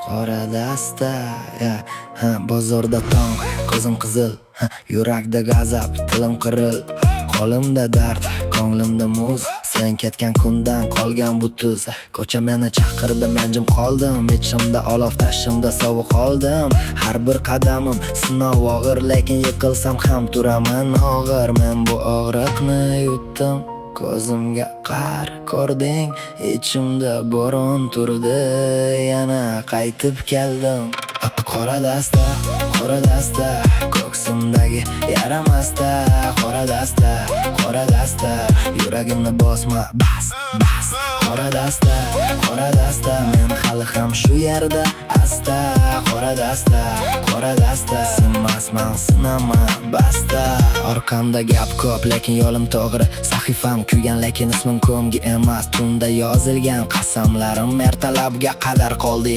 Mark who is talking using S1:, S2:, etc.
S1: Qora dasta, bozorda tong, ko'zim qizil, yurakda g'azab, tilim qiril. Qo'limda dard, ko'nglimda muz, sen ketgan kundan qolgan bu tuz. Ko'cha meni chaqirdi, men jim qoldim, ichimda olov, tashimda sovuq oldim. Har bir qadamim sinov og'ir, lekin yiqilsam ham turaman og'ir. Men bu og'riqni yutdim, ko'zimga qar ko'rding, ichimda bo'ron turdi, yana qaytib keldim. Qora dasta, ko'ksimdagi yaramasda. Qora dasta, yuragimni bosma, bas. Qora dasta, men hali ham shu yerda asta. Qora dasta, sinmasman, sinaman, basta. Orqamda gap ko'p, lekin yo'lim to'g'ri. Sahifam kuygan, lekin ismim ko'mgi emas. Tunda yozilgan qasamlarim ertalabga qadar qoldi.